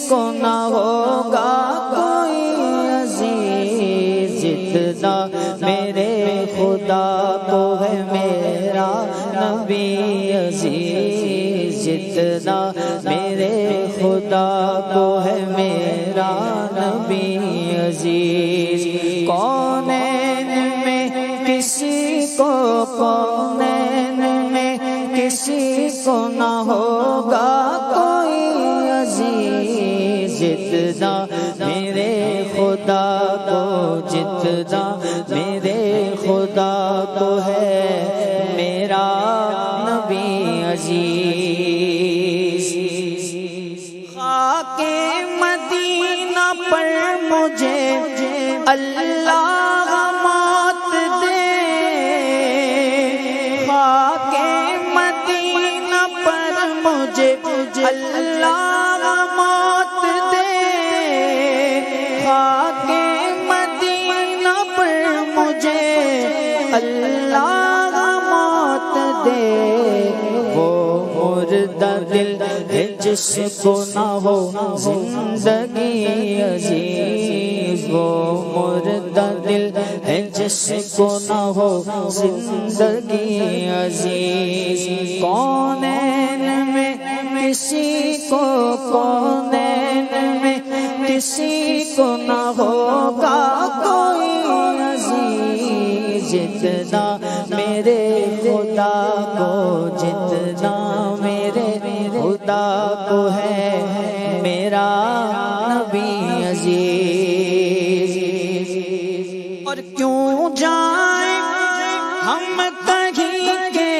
کو نہ ہوگا کوئی عزیز جتنا میرے خدا کو ہے میرا نبی عزیز، جتنا میرے خدا کو ہے میرا نبی عزیز۔ کونین میں کسی کو، کونین میں کسی کو نہ ہوگا کوئی عزیز جتنا میرے خدا کو، جتنا میرے خدا کو ہے میرا نبی عزیز۔ خاک مدینہ پر مجھے اللہ موت دے، خاک مدینہ پر مجھے اللہ موت دے، خاک مدینہ پر مجھے اللہ موت دے۔ وہ مردہ دل ہے جس کو نہ ہو زندگی عزیز، وہ مردہ دل ہے جس کو نہ ہو زندگی عزیز۔ کونین میں کسی کو، کونین میں کسی کو نہ ہوگا کوئی عزیز جتنا میرے خدا کو، جتنا میرے خدا کو ہے میرا نبی عزیز۔ اور کیوں جائیں ہم کہیں کے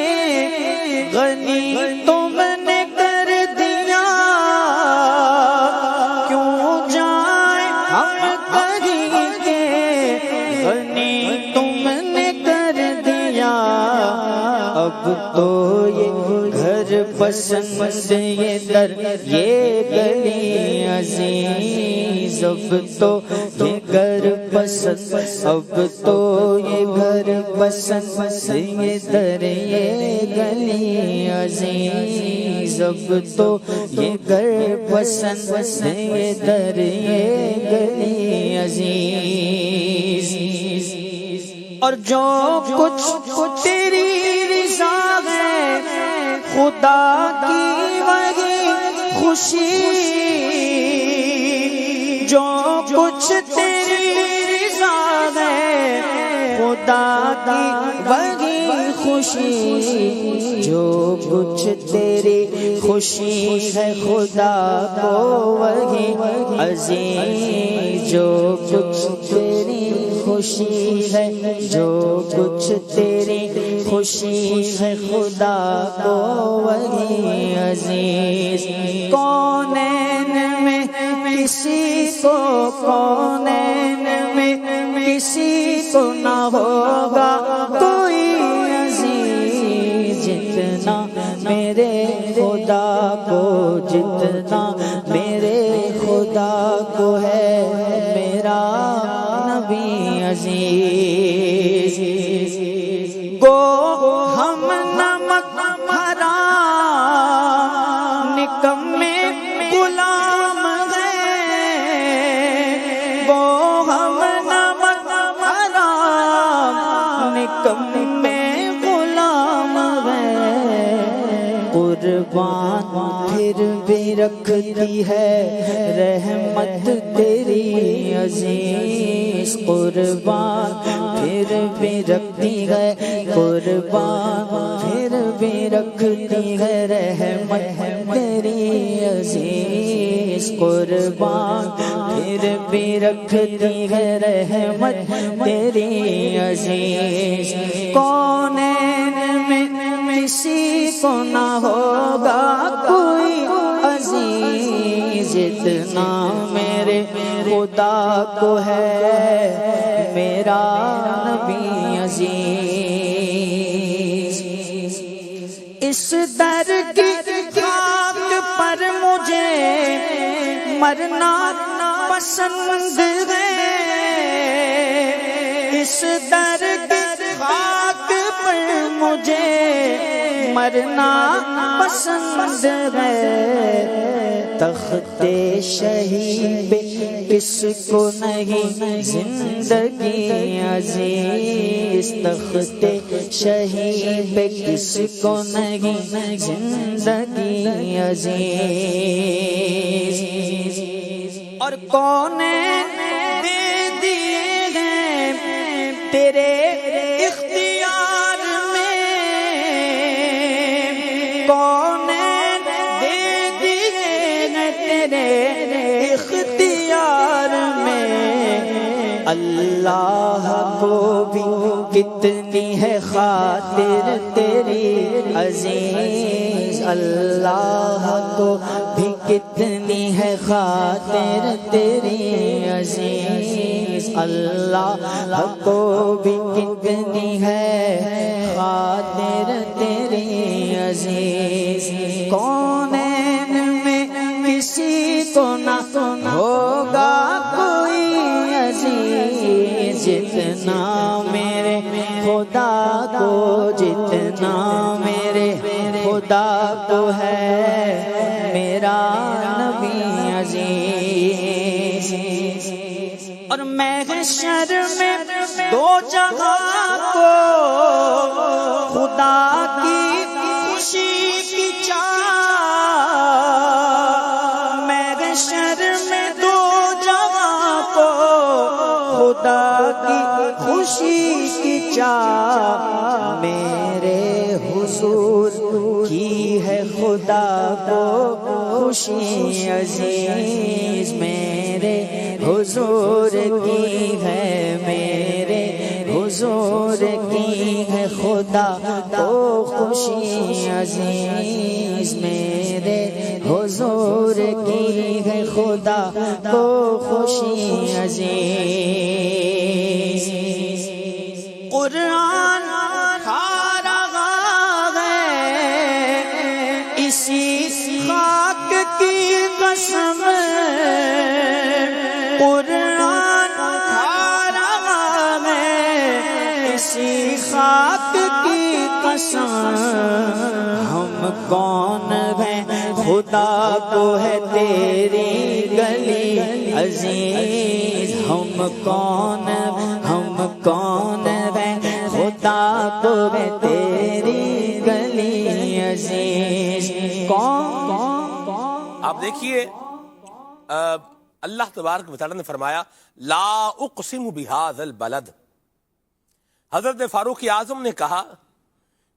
غنی تم نے کر دیا، کیوں جائیں ہم کہیں کے غنی تم نے کر دیا۔ اب تو یہ گھر پسند یہ در یہ گلی عزیز، اب تو یہ گھر پسند، اب تو یہ گھر پسند یہ در یہ گلی عزیز، اب تو یہ گھر پسند یہ در یہ گلی عزیز۔ اور جو کچھ تیری رضا ہے خدا کی وہی خوشی، جو کچھ تیری رضا ہے خدا کی وہی خوشی، جو کچھ تیری خوشی ہے خدا کو وہی عزیز، جو کچھ تیری خوشی ہے، جو کچھ تیری خوشی ہے خدا کو وہی عزیز۔ کونین میں کسی کو، کونین میں کسی کو نہ ہوگا کوئی عزیز جتنا میرے خدا کو، جتنا میرے خدا کو ہے میرا نبی عزیز۔ گو ہم نمک حرام نکمے غلام ہیں، گو ہم نمک حرام نکمے غلام ہیں۔ قربان پھر بھی رکھتی ہے رحمت تیری عزیز، قربان پھر بھی رکھتی ہے، قربان پھر بھی رکھتی ہے رحمت تیری عزیز، قربان پھر بھی رکھتی ہے رحمت تیری عزیز۔ کونین میں کسی کو نہ ہوگا کوئی عزیز جتنا میرے خدا کو ہے میرا نبی عزیز۔ اس در کی خاک پر مجھے مرنا پسند ہے، اس در کی خاک پر مجھے مرنا پسند ہے۔ تخت شہی پہ کس کو نہیں زندگی عزیز، تخت شہی پہ کس کو نہیں زندگی عزیز، اور کون دے دیے ہیں تیرے اختیار میں، کون دے دیے ہیں تیرے اختیار میں، اللہ کو بھی کتنی ہے خاطر تیری عزیز، اللہ کو بھی کتنی ہے خاطر تیری عزیز، اللہ کو بھی کتنی ہے خاطر تیری عزیز، کونین میں کسی کو نہ ہوگا کوئی عزیز جتنا میرے خدا کو، جتنا میرے خدا کو ہے میرا نبی عزیز، اور محشر میں دو جگہ کو خدا کی خوشی کی چاہ، محشر میں دو جگہ کو خدا کی خوشی کی چاہ، میرے حضور کی ہے خدا کو خوشی عزیز، میرے حضور کی ہے، میرے حضور کی ہے خدا کو خوشی عزیز، میرے حضور کی ہے خدا کو خوشی عزیز، قرآن کھا رہا ہے اسی خاک کی قسم، قرآن کھا رہا ہے اسی خاک کی قسم، ہم کون ہیں خدا کو ہے تیری گلی عزیز، ہم کون ہیں خدا کو ہے تیری گلی عزیز، کون؟ آپ دیکھیے اللہ تبارک و تعالیٰ نے فرمایا لا اقسم بہذا البلد، حضرت فاروق اعظم نے کہا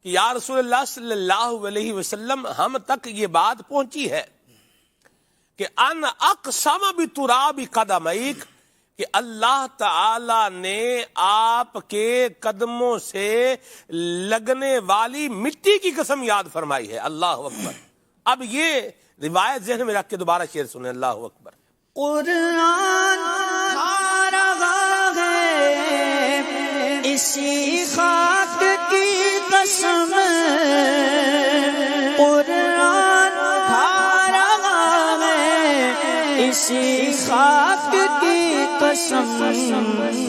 کہ یا رسول اللہ صلی اللہ علیہ وسلم ہم تک یہ بات پہنچی ہے کہ ان اقسم بتراب قدمیک، کہ اللہ تعالی نے آپ کے قدموں سے لگنے والی مٹی کی قسم یاد فرمائی ہے، اللہ اکبر۔ اب یہ روایت ذہن میں رکھ کے دوبارہ شعر سنیں، اللہ اکبر۔ قرآن کھا رہا ہے اسی خاک کی قسم، قرآن کھا رہا ہے اسی خاک کی قسم،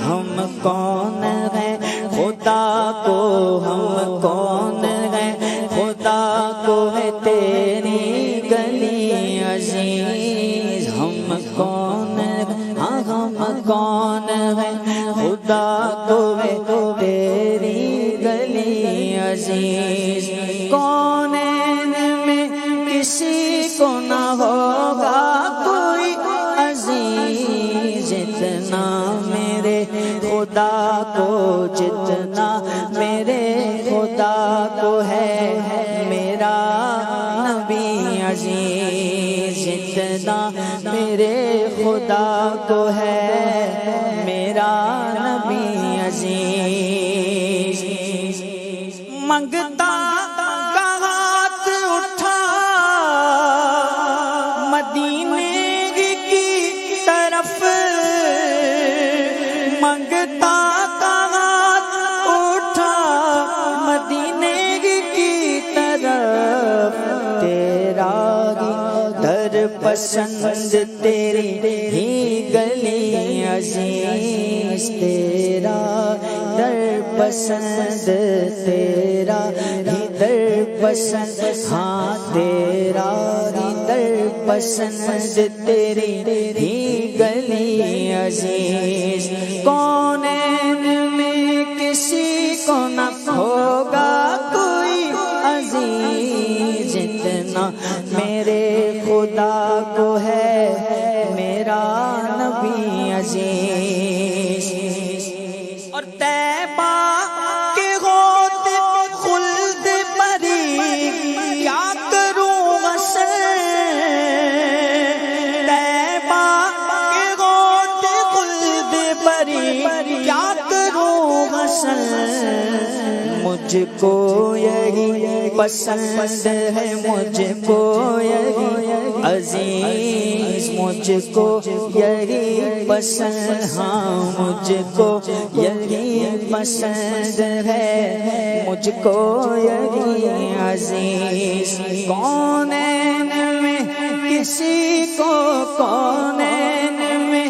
ہم کون ہیں خدا کو، ہم کون ہیں خدا کو ہے تیری گلی عزیز، ہم کون ہم کون ہیں خدا کو ہے تیری گلی عزیز، کونین میں کسی کو نہ ہوگا کوئی عزیز جتنا میرے خدا کو، جتنا میرے خدا کو ہے میرا نبی عزیز، جتنا میرے خدا کو ہے میرا نبی عزیز، منگتا کا ہاتھ اٹھا مدینے کی طرف، منگتا کا ہاتھ اٹھا مدینے کی طرف، تیرا در پسند تیری ہی گلی عزیز، تیرا در پسند تیرا ہی در پسند، ہاں تیرا ہی در پسند تیری ہی گلی عزیز کونین میں کسی کو نہ ہوگا کوئی عزیز جتنا میرے خدا کو ہے میرا نبی عزیز اور طیبہ کے ہوتے خلد پری کیا کروں غسل طیبہ کے ہوتے خلد پری کیا کروں غسل مجھ کو یہی پسند ہے مجھ کو یہی عزیز مجھ کو یہی پسند ہاں مجھ کو یہی پسند ہے مجھ کو یہی عزیز کونین میں کسی کو کونین میں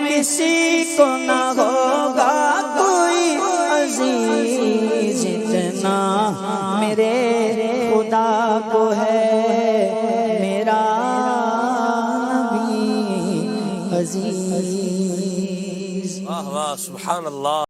کسی کو نہ ہوگا کوئی عزیز جتنا میرے خدا کو ہے میرا نبی عزیز واہ واہ سبحان اللہ.